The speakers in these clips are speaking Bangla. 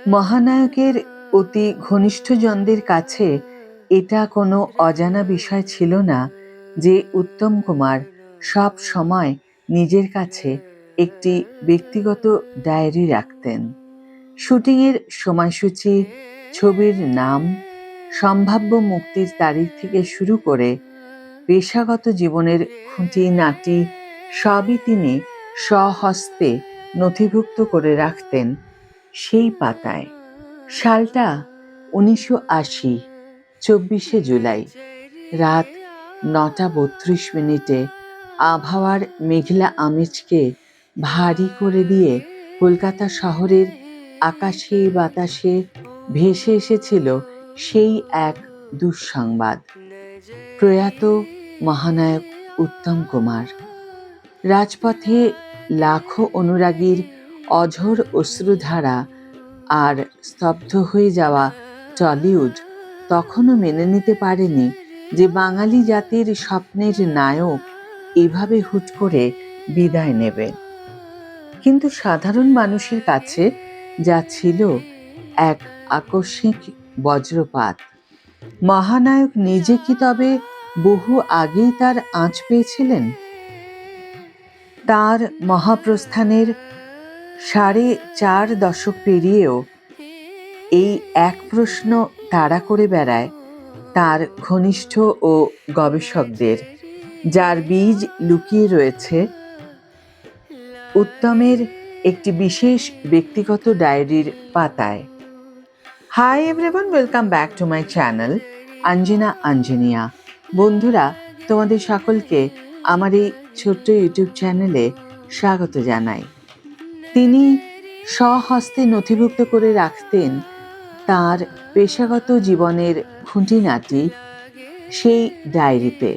মহানায়কের অতি ঘনিষ্ঠজনদের কাছে এটা কোনো অজানা বিষয় ছিল না যে উত্তম কুমার সব সময় নিজের কাছে একটি ব্যক্তিগত ডায়েরি রাখতেন। শুটিংয়ের সময়সূচি, ছবির নাম, সম্ভাব্য মুক্তির তারিখ থেকে শুরু করে পেশাগত জীবনের খুঁটিনাটি সবই তিনি স্বহস্তে নথিভুক্ত করে রাখতেন সেই পাতায়। সালটা 1980, 24শে জুলাই, রাত 9:32 আবহাওয়ার মেঘলা আমেজকে ভারী করে দিয়ে কলকাতা শহরের আকাশে বাতাসে ভেসে এসেছিল সেই এক দুঃসংবাদ। প্রয়াত মহানায়ক উত্তম কুমার। রাজপথে লাখো অনুরাগীর অঝোর অশ্রুধারা আর স্তব্ধ হয়ে যাওয়া টলিউড তখনও মেনে নিতে পারেনি যে বাঙালি জাতির স্বপ্নের নায়ক এভাবে হুট করে বিদায় নেবে। কিন্তু সাধারণ মানুষের কাছে যা ছিল এক আকস্মিক বজ্রপাত। মহানায়ক নিজে কি তবে বহু আগেই তার আঁচ পেয়েছিলেন? তার মহাপ্রস্থানের 4.5 দশক পেরিয়েও এই এক প্রশ্ন তাড়া করে বেড়ায় তার ঘনিষ্ঠ ও গবেষকদের, যার বীজ লুকিয়ে রয়েছে উত্তমের একটি বিশেষ ব্যক্তিগত ডায়েরির পাতায়। Hi everyone, welcome back to my channel Anjina Anjinia. বন্ধুরা, তোমাদের সকলকে আমার এই ছোট্ট ইউটিউব চ্যানেলে স্বাগত জানাই। তিনি স্বহস্তে নথিভুক্ত করে রাখতেন তার পেশাগত জীবনের খুঁটিনাটি সেই ডায়েরিতে,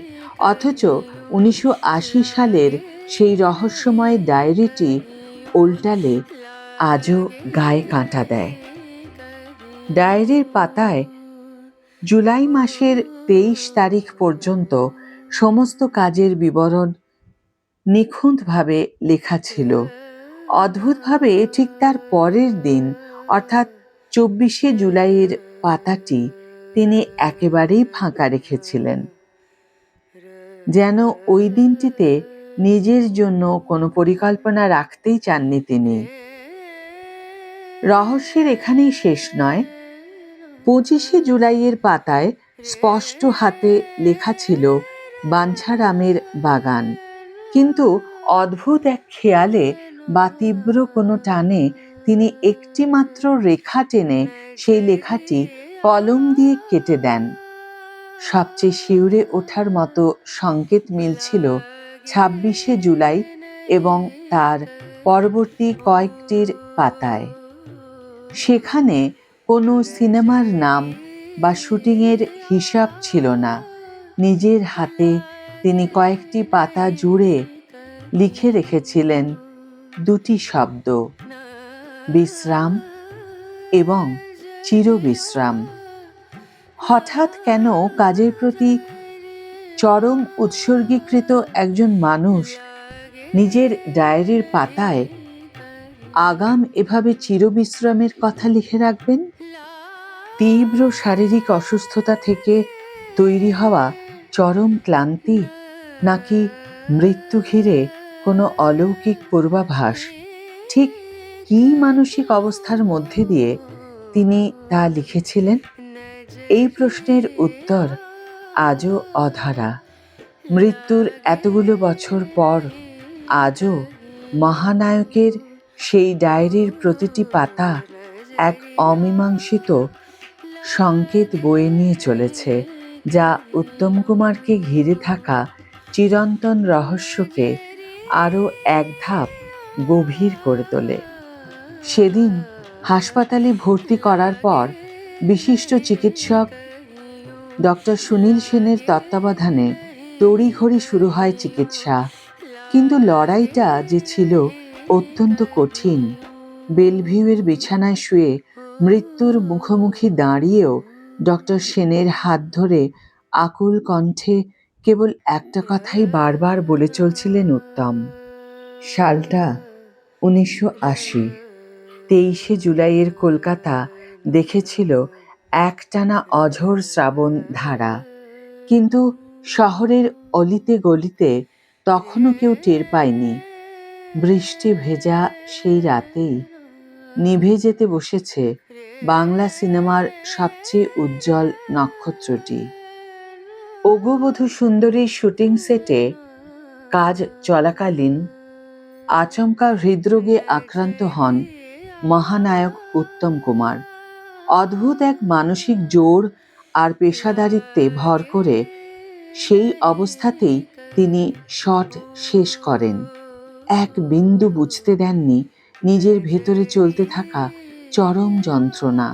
অথচ 1980 সালের সেই রহস্যময় ডায়েরিটি উল্টালে আজও গায়ে কাঁটা দেয়। ডায়েরির পাতায় জুলাই মাসের 23 তারিখ পর্যন্ত সমস্ত কাজের বিবরণ নিখুঁতভাবে লেখা ছিল। অদ্ভুতভাবে ঠিক তার পরের দিন অর্থাৎ 24শে জুলাইয়ের পাতাটি তিনি একেবারেই ফাঁকা রেখেছিলেন, যেন ওই দিনটিতে নিজের জন্য কোনো পরিকল্পনা রাখতেই চাননি তিনি। রহস্যের এখানেই শেষ নয়। 25শে জুলাইয়ের পাতায় স্পষ্ট হাতে লেখা ছিল বাঞ্ছারামের বাগান, কিন্তু অদ্ভুত এক খেয়ালে বা তীব্র কোনো টানে তিনি একটি মাত্র রেখা টেনে সেই লেখাটি কলম দিয়ে কেটে দেন। সবচেয়ে শিউরে ওঠার মতো সংকেত মিলছিল 26শে জুলাই এবং তার পরবর্তী কয়েকটির পাতায়। সেখানে কোনো সিনেমার নাম বা শুটিংয়ের হিসাব ছিল না। নিজের হাতে তিনি কয়েকটি পাতা জুড়ে লিখে রেখেছিলেন দুটি শব্দ, বিশ্রাম এবং চিরবিশ্রাম। হঠাৎ কেন কাজের প্রতি চরম উৎসর্গীকৃত একজন মানুষ নিজের ডায়েরির পাতায় আগাম এভাবে চিরবিশ্রামের কথা লিখে রাখবেন? তীব্র শারীরিক অসুস্থতা থেকে তৈরি হওয়া চরম ক্লান্তি, নাকি মৃত্যু ঘিরে কোনো অলৌকিক পূর্বাভাস? ঠিক কী মানসিক অবস্থার মধ্যে দিয়ে তিনি তা লিখেছিলেন? এই প্রশ্নের উত্তর আজও অধরা। মৃত্যুর এতগুলো বছর পর আজও মহানায়কের সেই ডায়েরির প্রতিটি পাতা এক অমীমাংসিত সংকেত বয়ে নিয়ে চলেছে, যা উত্তম কুমারকে ঘিরে থাকা চিরন্তন রহস্যকে আরও এক ধাপ গভীর করে তোলে। সেদিন হাসপাতালে ভর্তি করার পর বিশিষ্ট চিকিৎসক ডক্টর সুনীল সেনের তত্ত্বাবধানে তড়িঘড়ি শুরু হয় চিকিৎসা। কিন্তু লড়াইটা যে ছিল অত্যন্ত কঠিন। বেলভিউয়ের বিছানায় শুয়ে মৃত্যুর মুখোমুখি দাঁড়িয়েও ডক্টর সেনের হাত ধরে আকুল কণ্ঠে কেবল একটা কথাই বারবার বলে চলছিলেন উত্তম। সালটা 1980। 23শে জুলাইয়ের কলকাতা দেখেছিল একটানা অঝোর শ্রাবণ ধারা, কিন্তু শহরের অলিতে গলিতে তখনও কেউ টের পায়নি। বৃষ্টি ভেজা সেই রাতেই নিভে যেতে বসেছে বাংলা সিনেমার সবচেয়ে উজ্জ্বল নক্ষত্রটি। ওগো সুন্দরীর শুটিং সেটে কাজ চলাকালীন আচমকা হৃদরোগে আক্রান্ত হন মহানায়ক উত্তম কুমার। অদ্ভুত এক মানসিক জোর আর পেশাদারিত্বে ভর করে সেই অবস্থাতেই তিনি শট শেষ করেন। এক বিন্দু বুঝতে দেননি নিজের ভেতরে চলতে থাকা চরম যন্ত্রণা।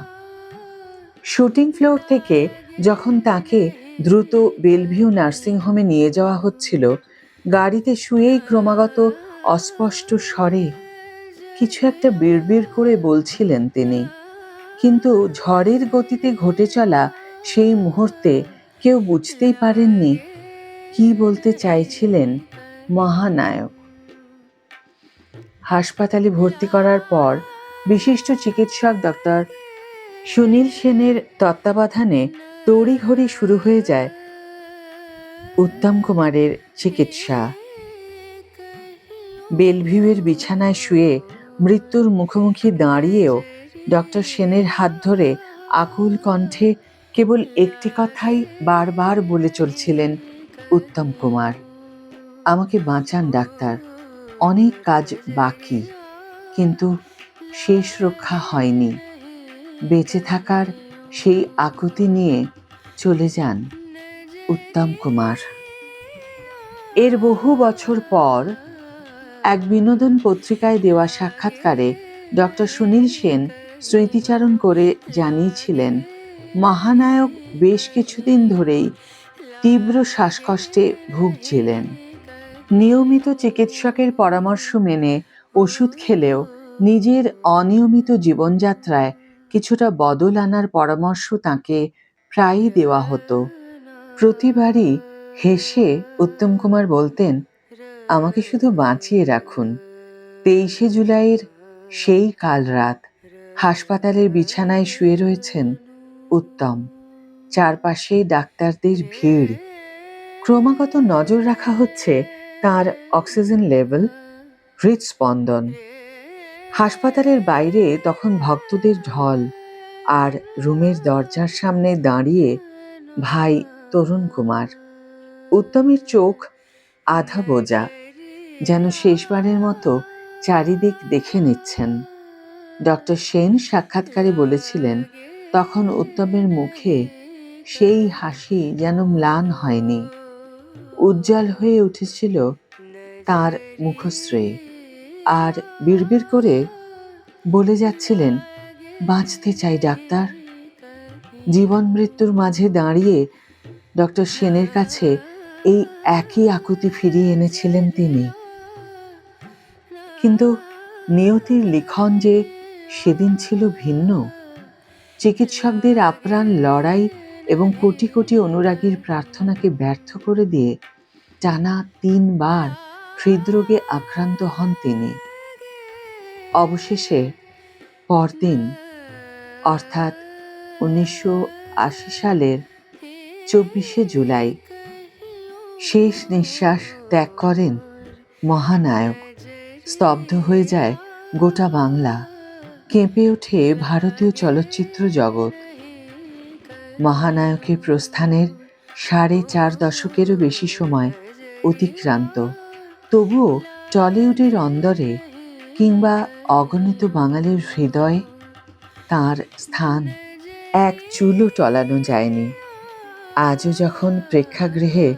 শুটিং ফ্লোর থেকে যখন তাকে দ্রুত বেলভিউ নার্সিংহোমে নিয়ে যাওয়া হচ্ছিল, গাড়িতে শুয়েই ক্রমাগত অস্পষ্ট স্বরে কিছু একটা বিড়বিড় করে বলছিলেন তিনি। কিন্তু ঝড়ের গতিতে ঘটে চলা সেই মুহূর্তে কেউ বুঝতেই পারেননি কি বলতে চাইছিলেন মহানায়ক। হাসপাতালে ভর্তি করার পর বিশিষ্ট চিকিৎসক ডক্টর সুনীল সেনের তত্ত্বাবধানে তড়িঘড়ি শুরু হয়ে যায় উত্তম কুমারের চিকিৎসা। বেলভিউয়ের বিছানায় শুয়ে মৃত্যুর মুখোমুখি দাঁড়িয়েও ডক্টর সেনের হাত ধরে আকুল কণ্ঠে কেবল একটি কথাই বারবার বলে চলছিলেন উত্তম কুমার, আমাকে বাঁচান ডাক্তার, অনেক কাজ বাকি, কিন্তু শেষ রক্ষা হয়নি। বেঁচে থাকার সেই আকুতি নিয়ে চলে যান উত্তম কুমার। এর বহু বছর পর এক বিনোদন পত্রিকায় দেওয়া সাক্ষাৎকারে ডক্টর সুনীল সেন স্মৃতিচারণ করে জানিয়েছিলেন, মহানায়ক বেশ কিছুদিন ধরেই তীব্র শ্বাসকষ্টে ভুগছিলেন। নিয়মিত চিকিৎসকের পরামর্শ মেনে ওষুধ খেলেও নিজের অনিয়মিত জীবনযাত্রায় কিছুটা বদল আনার পরামর্শ তাঁকে প্রায়ই দেওয়া হতো। প্রতিবারই হেসে উত্তম কুমার বলতেন, আমাকে শুধু বাঁচিয়ে রাখুন। 23শে জুলাইয়ের সেই কাল রাত হাসপাতালের বিছানায় শুয়ে রয়েছেন উত্তম। চারপাশে ডাক্তারদের ভিড়। ক্রমাগত নজর রাখা হচ্ছে তার অক্সিজেন লেভেল, হৃদস্পন্দন। হাসপাতালের বাইরে তখন ভক্তদের ঢল, আর রুমের দরজার সামনে দাঁড়িয়ে ভাই তরুণ কুমার। উত্তমের চোখ আধা বোজা, যেন শেষবারের মতো চারিদিক দেখে নিচ্ছেন। ডক্টর সেন সাক্ষাৎকারে বলেছিলেন, তখন উত্তমের মুখে সেই হাসি যেন ম্লান হয়নি, উজ্জ্বল হয়ে উঠেছিল তার মুখশ্রী, আর বিড়বিড় করে বলে যাচ্ছিলেন, বাঁচতে চাই ডাক্তার। জীবন মৃত্যুর মাঝে দাঁড়িয়ে ডক্টর সেনের কাছে এই একই আকুতি ফিরিয়ে এনেছিলেন তিনি। কিন্তু নিয়তির লিখন যে সেদিন ছিল ভিন্ন। চিকিৎসকদের আপ্রাণ লড়াই এবং কোটি কোটি অনুরাগীর প্রার্থনাকে ব্যর্থ করে দিয়ে টানা 3 বার হৃদরোগে আক্রান্ত হন তিনি। অবশেষে পরদিন, অর্থাৎ 1980 সালের 24শে জুলাই শেষ নিঃশ্বাস ত্যাগ করেন মহানায়ক। স্তব্ধ হয়ে যায় গোটা বাংলা, কেঁপে ওঠে ভারতীয় চলচ্চিত্র জগৎ। মহানায়কের প্রস্থানের 4.5 দশকেরও বেশি সময় অতিক্রান্ত, তবুও টলিউডের অন্দরে কিংবা অগণিত বাঙালির হৃদয়ে তাঁর স্থান এক চুলও টলানো যায়নি। আজও যখন প্রেক্ষাগৃহে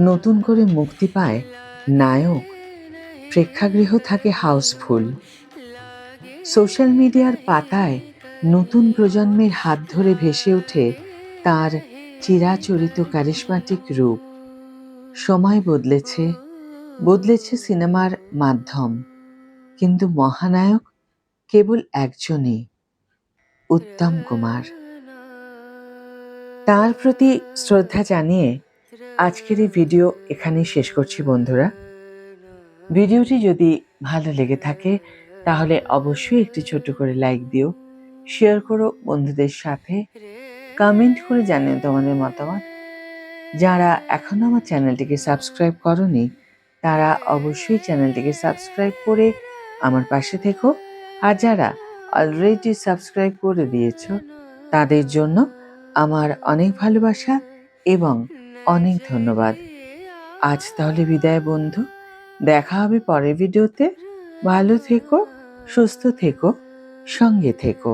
নতুন করে মুক্তি পায় নায়ক, প্রেক্ষাগৃহ থাকে হাউসফুল। সোশ্যাল মিডিয়ার পাতায় নতুন প্রজন্মের হাত ধরে ভেসে ওঠে তার চিরাচরিত ক্যারিশমাটিক রূপ। সময় বদলেছে, বদলেছে সিনেমার মাধ্যম, কিন্তু মহানায়ক কেবল একজনই, উত্তম কুমার। তার প্রতি শ্রদ্ধা জানিয়ে আজকের এই ভিডিও এখানেই শেষ করছি বন্ধুরা। ভিডিওটি যদি ভালো লেগে থাকে তাহলে অবশ্যই একটি ছোট করে লাইক দিও, শেয়ার করো বন্ধুদের সাথে, কমেন্ট করে জানিও তোমাদের মতামত। যারা এখনো আমার চ্যানেলটিকে সাবস্ক্রাইব করনি তারা অবশ্যই চ্যানেলটিকে সাবস্ক্রাইব করে আমার পাশে থেকো। আর যারা অলরেডি সাবস্ক্রাইব করে দিয়েছো তাদের জন্য আমার অনেক ভালোবাসা এবং অনেক ধন্যবাদ। আজ তাহলে বিদায় বন্ধু, দেখা হবে পরের ভিডিওতে। ভালো থেকো, সুস্থ থেকো, সঙ্গে থেকো।